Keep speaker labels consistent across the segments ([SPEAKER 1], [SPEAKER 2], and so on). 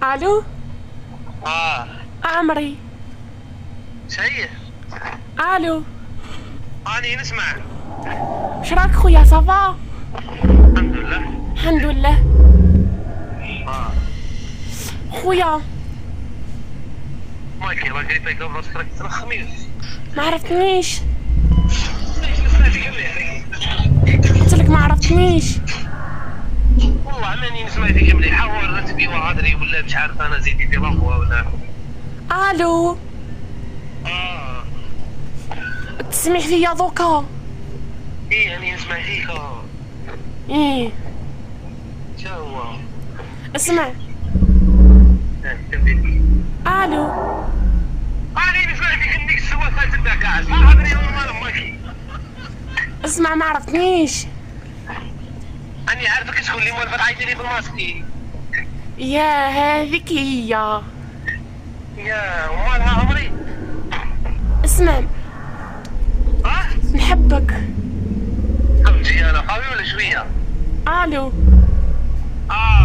[SPEAKER 1] الو. عمري.
[SPEAKER 2] شهيه.
[SPEAKER 1] الو.
[SPEAKER 2] اني نسمع.
[SPEAKER 1] شراك خويا صافا؟
[SPEAKER 2] الحمد لله.
[SPEAKER 1] الحمد لله. خويا
[SPEAKER 2] مايكي راك جاي قبل راسك الخميس.
[SPEAKER 1] ما عرفتنيش.
[SPEAKER 2] ليش نسمع فيك مليح؟
[SPEAKER 1] قلت لك ما عرفتنيش.
[SPEAKER 2] والله ماني نسمع فيك مليح. حاول تبي وهادري ولا مش عارف انا زيدي في لافوا ولا.
[SPEAKER 1] الو. تسمع فيا دوكا؟
[SPEAKER 2] ايه راني نسمع فيك.
[SPEAKER 1] ايه
[SPEAKER 2] شا هو؟
[SPEAKER 1] اسمع.
[SPEAKER 2] كمل.
[SPEAKER 1] الو.
[SPEAKER 2] اني نسمع فيك انك السوالف تبدا قاعد ما هادري والله مايكي.
[SPEAKER 1] اسمع ما عرفتنيش.
[SPEAKER 2] اني عارفك شكون اللي مولفت عيطي لي في الماسكي.
[SPEAKER 1] يا هذيك هي.
[SPEAKER 2] يا ومالها عمري؟
[SPEAKER 1] اسمع نحبك.
[SPEAKER 2] فهمتي انا قوي ولا شويه؟
[SPEAKER 1] الو.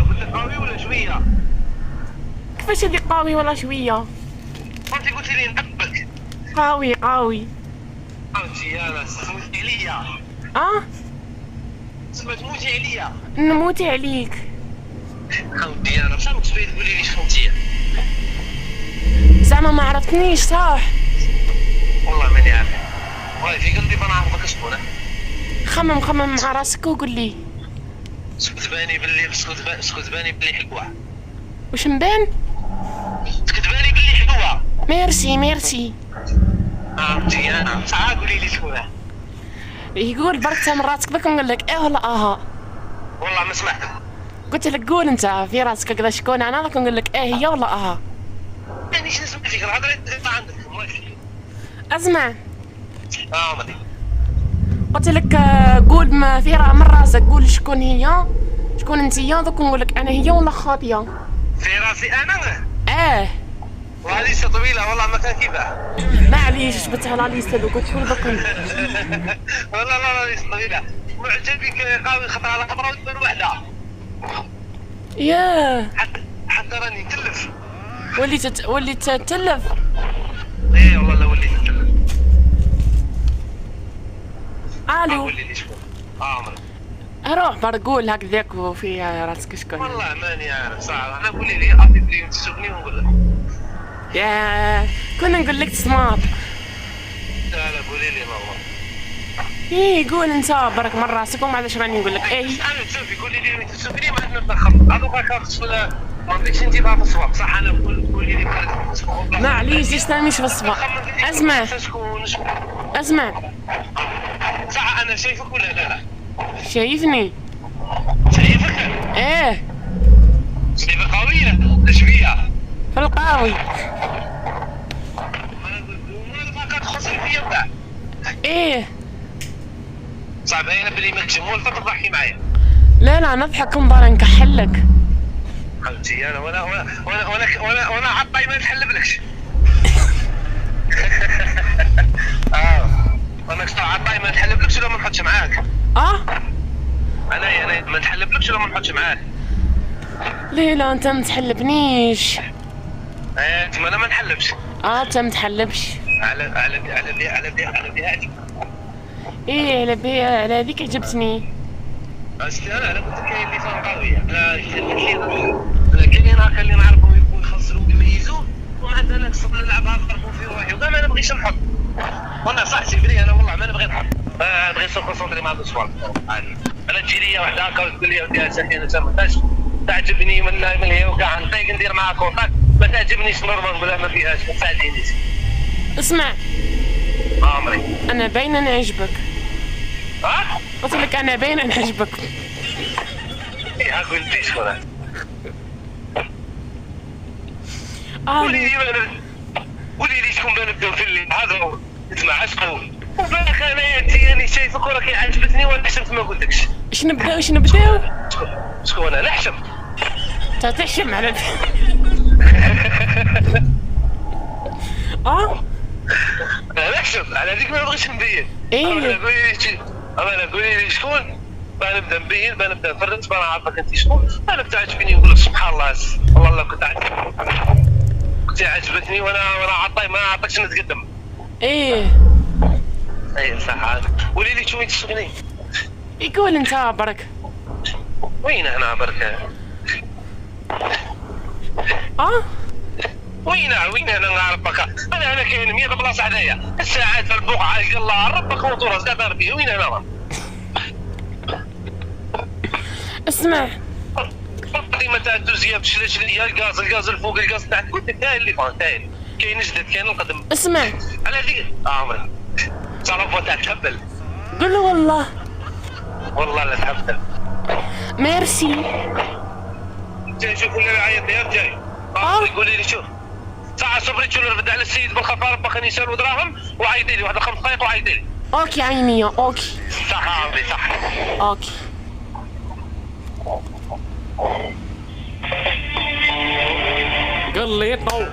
[SPEAKER 2] قلت لك قوي ولا شويه؟
[SPEAKER 1] كيفاش هذي قوي ولا شويه؟
[SPEAKER 2] انت قلتي لي نحبك.
[SPEAKER 1] قوي قوي.
[SPEAKER 2] فهمتي انا سميتي عليا. تموتي عليا.
[SPEAKER 1] نموت عليك.
[SPEAKER 2] فهمتي انا فهمت تبغي تقولي لي فهمتي.
[SPEAKER 1] زعما ما عرفتنيش صح؟
[SPEAKER 2] والله ماني عارف. والله في قلبي ما نعرفك شكون.
[SPEAKER 1] خمم مع راسك وقول لي.
[SPEAKER 2] تكتباني باللي تكتباني باللي حلوه.
[SPEAKER 1] واش نبان؟
[SPEAKER 2] تكتباني باللي حلوه.
[SPEAKER 1] ميرسي.
[SPEAKER 2] فهمتي انا صح. قولي لي شكون.
[SPEAKER 1] يقول برك من راسك ذاك نقول لك ايه ولا
[SPEAKER 2] والله ما سمعت.
[SPEAKER 1] قلت لك قول انت في راسك هكذا شكون انا ذاك نقول لك ايه هي ولا
[SPEAKER 2] يعني ايش نسمع فيك الهضره عندك.
[SPEAKER 1] اسمع.
[SPEAKER 2] عمري.
[SPEAKER 1] قلت لك قول ما في من راسك قول شكون هي شكون انتيا دوك نقول لك انا هي ولا خاطيه.
[SPEAKER 2] في راسي انا؟
[SPEAKER 1] والله
[SPEAKER 2] لسه طويله والله ما كان كيفاه.
[SPEAKER 1] معليش جبتها لا ليسه دوك تقول دوك.
[SPEAKER 2] والله لا لسه طويله. معجبك قاوي خطره على خطره وتبان وحده.
[SPEAKER 1] ياه
[SPEAKER 2] حتى راني نتلف.
[SPEAKER 1] وليت تتلف.
[SPEAKER 2] ايه والله لا وليت نتلف.
[SPEAKER 1] الو.
[SPEAKER 2] قولي لي شكون. عمري.
[SPEAKER 1] روح برك قول هكذاك وفي راسك شكون.
[SPEAKER 2] والله ماني عارف صراحه. انا قولي لي عطي لي تسوقني ونقول لك.
[SPEAKER 1] يا كنا نقول لك سماط.
[SPEAKER 2] لا قولي لي والله.
[SPEAKER 1] ايه قول انت برك من راسك وما عادش راني نقول لك ايه.
[SPEAKER 2] انا تشوفي قولي لي تسوقني ما عندنا نتخبط. هذوك كارت ولا ما بديتش انت بقى في الصواب صح. انا قولي لي
[SPEAKER 1] معليش استنيش في الصباح. اسمع
[SPEAKER 2] صح. انا شايفك ولا لا؟
[SPEAKER 1] شايفني.
[SPEAKER 2] شايفك؟
[SPEAKER 1] ايه
[SPEAKER 2] شايفك قوية ولا شوية؟
[SPEAKER 1] في القاوي.
[SPEAKER 2] ما كتخص فيا وكاع.
[SPEAKER 1] ايه
[SPEAKER 2] صعب باينة بلي ماكش مولفة تضحكي معايا.
[SPEAKER 1] لا نضحك ونبغى نكحلك.
[SPEAKER 2] فهمتي انا وانا عطاي ما نحلبلكش. انا كنت عطاي ما نحلبلكش ولا ما نحطش معاك. انا ما نحلبلكش ولا ما نحطش معاك.
[SPEAKER 1] لا انت ما تحلبنيش.
[SPEAKER 2] انت انا ما نحلبش.
[SPEAKER 1] انت ما تحلبش.
[SPEAKER 2] على بهادي.
[SPEAKER 1] ايه على هذيك عجبتني.
[SPEAKER 2] انا قلت لك كاين اللي فهم قويه. لا كاين هناك اللي نعرفهم يخسروا ويميزوا ومع ذلك صرنا نلعبها نضربوا في روحي وكاع ما نبغيش نحط. والله صح سيبري انا والله ما نبغي نحط. نبغي نكونسونطري مع الصوالح عادي. انا تجي لي وحده هكا وتقول لي ودي ساكن انت ما تعجبني من هي وكاع نطيق ندير معاها كونتاكت ما تعجبنيش نورمال نقولها ما فيهاش ما تساعدينيش.
[SPEAKER 1] اسمع
[SPEAKER 2] عمري.
[SPEAKER 1] انا باينه نعجبك. قلت لك انا باينه نعجبك.
[SPEAKER 2] ايه قول لي شكون. قولي لي شكون نبداو في الليل هذا نتمعشقوا وبالك انا شايفك وراك عجبتني وانا حشمت ما قلتلكش.
[SPEAKER 1] اش نبداو
[SPEAKER 2] شكون انا نحشم.
[SPEAKER 1] انت تحشم على
[SPEAKER 2] انا نحشم على هذيك ما نبغيش نبين. قولي لي شكون بنبدا نبين بنبدا نفرج بنعرفك انت شكون. انا كنت عاجبني نقول لك سبحان الله والله لو كنت عاجبني عجبتني وانا عطاي ما عطيتش نتقدم.
[SPEAKER 1] ايه
[SPEAKER 2] اي صح عاد. قولي لي شو وين تشتغلين؟
[SPEAKER 1] يقول انت برك.
[SPEAKER 2] وين هنا برك؟ وين انا نعرفك؟ انا كاين 100 بلاصه حدايا، الساعات في البقعه يلا ربك وطوره زاد ربي. وين انا؟
[SPEAKER 1] اسمع
[SPEAKER 2] ديما تاع الدوزيه بشليه الغاز الفوق الغاز تحت قلت لك هاي اللي فان تاعي كاين جدد كاين القدم.
[SPEAKER 1] اسمع
[SPEAKER 2] على هذيك عمري تعرف تاع تحبل.
[SPEAKER 1] قول له
[SPEAKER 2] والله لا تحبل.
[SPEAKER 1] ميرسي.
[SPEAKER 2] جاي شوف ولا عيط يا رجاي. قولي لي شوف ساعة صبري شو نرد على السيد بالخفارة بخني يسالوا دراهم وعيطي لي واحد 5 دقائق وعيطي لي.
[SPEAKER 1] اوكي عينيا اوكي.
[SPEAKER 2] صح عمري صح.
[SPEAKER 1] اوكي. قليطو